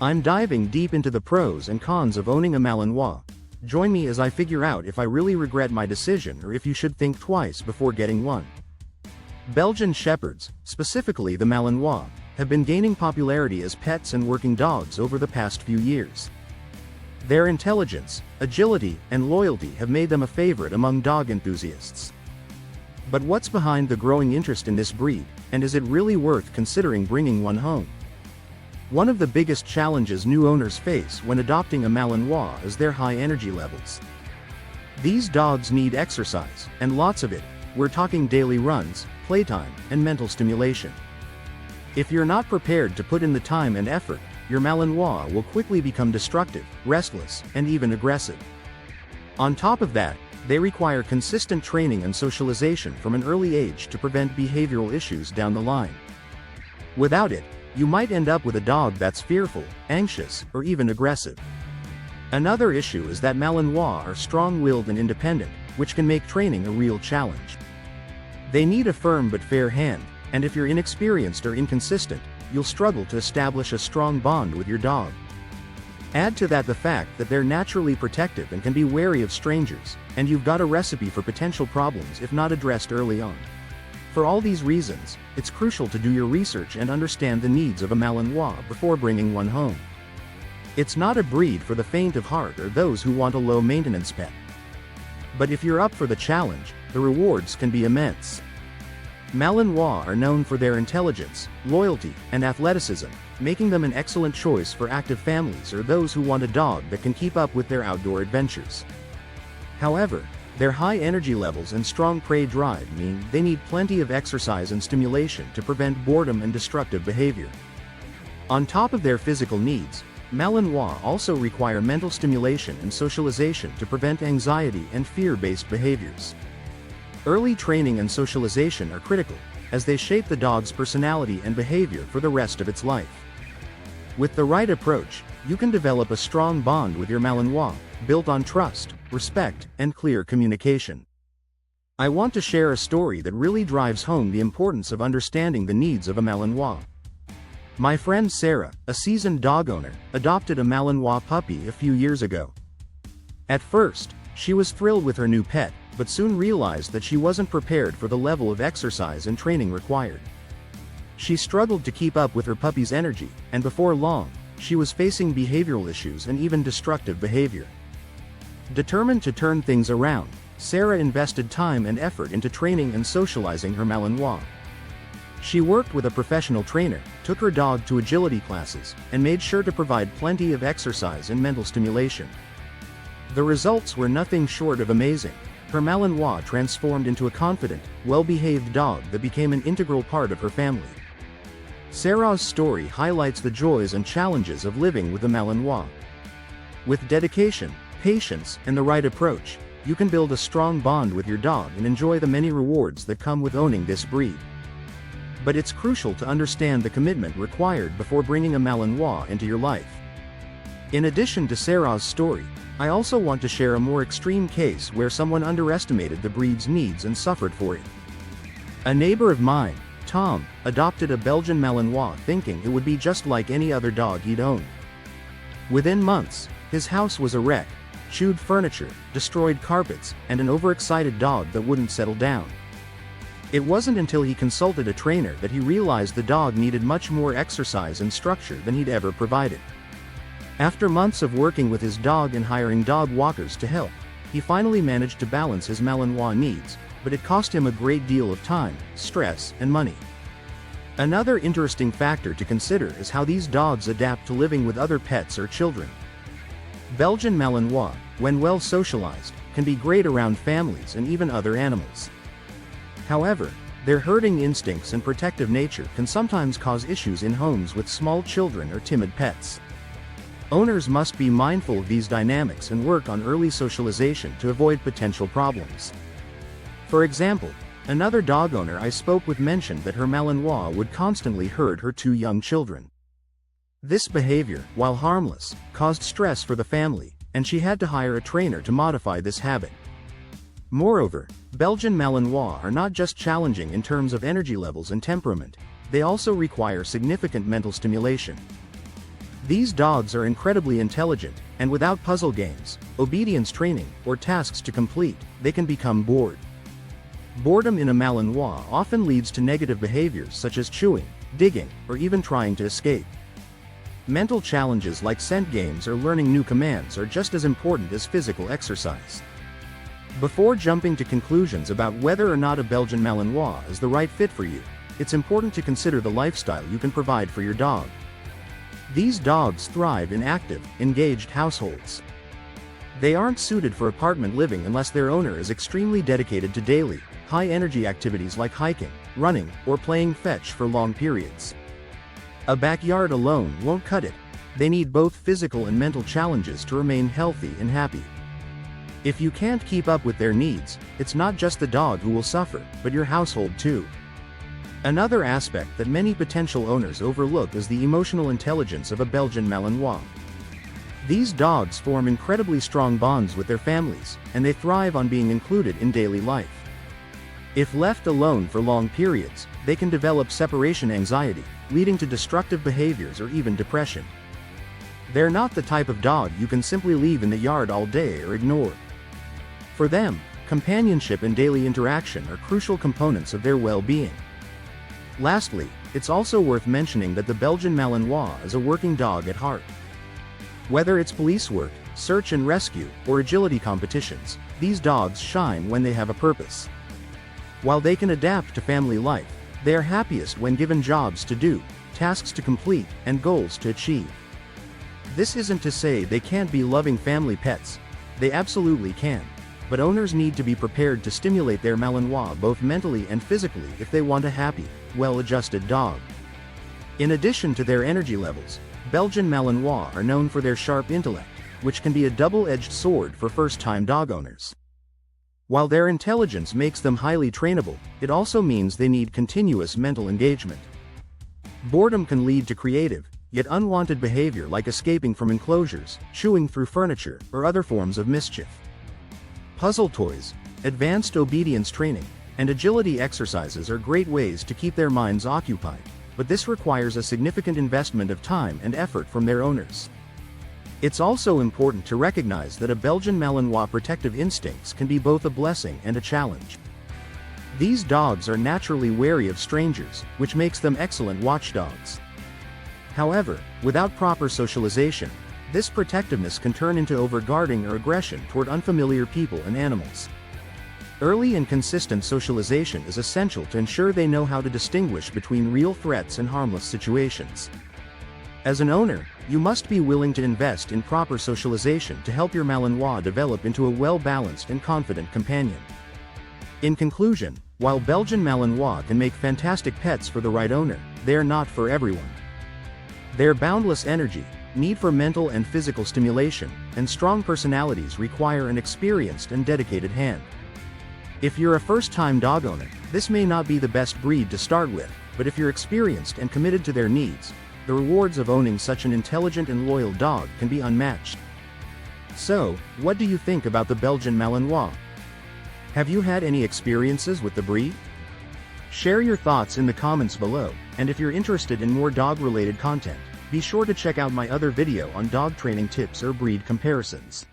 I'm diving deep into the pros and cons of owning a Malinois. Join me as I figure out if I really regret my decision or if you should think twice before getting one. Belgian Shepherds, specifically the Malinois, have been gaining popularity as pets and working dogs over the past few years. Their intelligence, agility, and loyalty have made them a favorite among dog enthusiasts. But what's behind the growing interest in this breed, and is it really worth considering bringing one home? One of the biggest challenges new owners face when adopting a Malinois is their high energy levels. These dogs need exercise, and lots of it. We're talking daily runs, playtime, and mental stimulation. If you're not prepared to put in the time and effort, your Malinois will quickly become destructive, restless, and even aggressive. On top of that, they require consistent training and socialization from an early age to prevent behavioral issues down the line. Without it, you might end up with a dog that's fearful, anxious, or even aggressive. Another issue is that Malinois are strong-willed and independent, which can make training a real challenge. They need a firm but fair hand, and if you're inexperienced or inconsistent, you'll struggle to establish a strong bond with your dog. Add to that the fact that they're naturally protective and can be wary of strangers, and you've got a recipe for potential problems if not addressed early on. For all these reasons, it's crucial to do your research and understand the needs of a Malinois before bringing one home. It's not a breed for the faint of heart or those who want a low-maintenance pet. But if you're up for the challenge, the rewards can be immense. Malinois are known for their intelligence, loyalty, and athleticism, making them an excellent choice for active families or those who want a dog that can keep up with their outdoor adventures. However, their high energy levels and strong prey drive mean they need plenty of exercise and stimulation to prevent boredom and destructive behavior. On top of their physical needs, Malinois also require mental stimulation and socialization to prevent anxiety and fear-based behaviors. Early training and socialization are critical, as they shape the dog's personality and behavior for the rest of its life. With the right approach, you can develop a strong bond with your Malinois, built on trust, respect, and clear communication. I want to share a story that really drives home the importance of understanding the needs of a Malinois. My friend Sarah, a seasoned dog owner, adopted a Malinois puppy a few years ago. At first, she was thrilled with her new pet, but soon realized that she wasn't prepared for the level of exercise and training required. She struggled to keep up with her puppy's energy, and before long, she was facing behavioral issues and even destructive behavior. Determined to turn things around, Sarah invested time and effort into training and socializing her Malinois. She worked with a professional trainer, took her dog to agility classes, and made sure to provide plenty of exercise and mental stimulation. The results were nothing short of amazing. Her Malinois transformed into a confident, well-behaved dog that became an integral part of her family. Sarah's story highlights the joys and challenges of living with a Malinois. With dedication, patience, and the right approach, you can build a strong bond with your dog and enjoy the many rewards that come with owning this breed. But it's crucial to understand the commitment required before bringing a Malinois into your life. In addition to Sarah's story, I also want to share a more extreme case where someone underestimated the breed's needs and suffered for it. A neighbor of mine, Tom, adopted a Belgian Malinois thinking it would be just like any other dog he'd owned. Within months, his house was a wreck: chewed furniture, destroyed carpets, and an overexcited dog that wouldn't settle down. It wasn't until he consulted a trainer that he realized the dog needed much more exercise and structure than he'd ever provided. After months of working with his dog and hiring dog walkers to help, he finally managed to balance his Malinois needs, but it cost him a great deal of time, stress, and money. Another interesting factor to consider is how these dogs adapt to living with other pets or children. Belgian Malinois, when well socialized, can be great around families and even other animals. However, their herding instincts and protective nature can sometimes cause issues in homes with small children or timid pets. Owners must be mindful of these dynamics and work on early socialization to avoid potential problems. For example, another dog owner I spoke with mentioned that her Malinois would constantly herd her two young children. This behavior, while harmless, caused stress for the family, and she had to hire a trainer to modify this habit. Moreover, Belgian Malinois are not just challenging in terms of energy levels and temperament, they also require significant mental stimulation. These dogs are incredibly intelligent, and without puzzle games, obedience training, or tasks to complete, they can become bored. Boredom in a Malinois often leads to negative behaviors such as chewing, digging, or even trying to escape. Mental challenges like scent games or learning new commands are just as important as physical exercise. Before jumping to conclusions about whether or not a Belgian Malinois is the right fit for you, it's important to consider the lifestyle you can provide for your dog. These dogs thrive in active, engaged households. They aren't suited for apartment living unless their owner is extremely dedicated to daily, high-energy activities like hiking, running, or playing fetch for long periods. A backyard alone won't cut it. They need both physical and mental challenges to remain healthy and happy. If you can't keep up with their needs, it's not just the dog who will suffer, but your household too. Another aspect that many potential owners overlook is the emotional intelligence of a Belgian Malinois. These dogs form incredibly strong bonds with their families, and they thrive on being included in daily life. If left alone for long periods, they can develop separation anxiety, leading to destructive behaviors or even depression. They're not the type of dog you can simply leave in the yard all day or ignore. For them, companionship and daily interaction are crucial components of their well-being. Lastly, it's also worth mentioning that the Belgian Malinois is a working dog at heart. Whether it's police work, search and rescue, or agility competitions, these dogs shine when they have a purpose. While they can adapt to family life, they are happiest when given jobs to do, tasks to complete, and goals to achieve. This isn't to say they can't be loving family pets. They absolutely can. But owners need to be prepared to stimulate their Malinois both mentally and physically if they want a happy, well-adjusted dog. In addition to their energy levels, Belgian Malinois are known for their sharp intellect, which can be a double-edged sword for first-time dog owners. While their intelligence makes them highly trainable, it also means they need continuous mental engagement. Boredom can lead to creative, yet unwanted behavior like escaping from enclosures, chewing through furniture, or other forms of mischief. Puzzle toys, advanced obedience training, and agility exercises are great ways to keep their minds occupied, but this requires a significant investment of time and effort from their owners. It's also important to recognize that a Belgian Malinois protective instincts can be both a blessing and a challenge. These dogs are naturally wary of strangers, which makes them excellent watchdogs. However, without proper socialization, this protectiveness can turn into overguarding or aggression toward unfamiliar people and animals. Early and consistent socialization is essential to ensure they know how to distinguish between real threats and harmless situations. As an owner, you must be willing to invest in proper socialization to help your Malinois develop into a well-balanced and confident companion. In conclusion, while Belgian Malinois can make fantastic pets for the right owner, they are not for everyone. Their boundless energy, need for mental and physical stimulation, and strong personalities require an experienced and dedicated hand. If you're a first-time dog owner, this may not be the best breed to start with, but if you're experienced and committed to their needs, the rewards of owning such an intelligent and loyal dog can be unmatched. So, what do you think about the Belgian Malinois? Have you had any experiences with the breed? Share your thoughts in the comments below, and if you're interested in more dog-related content, be sure to check out my other video on dog training tips or breed comparisons.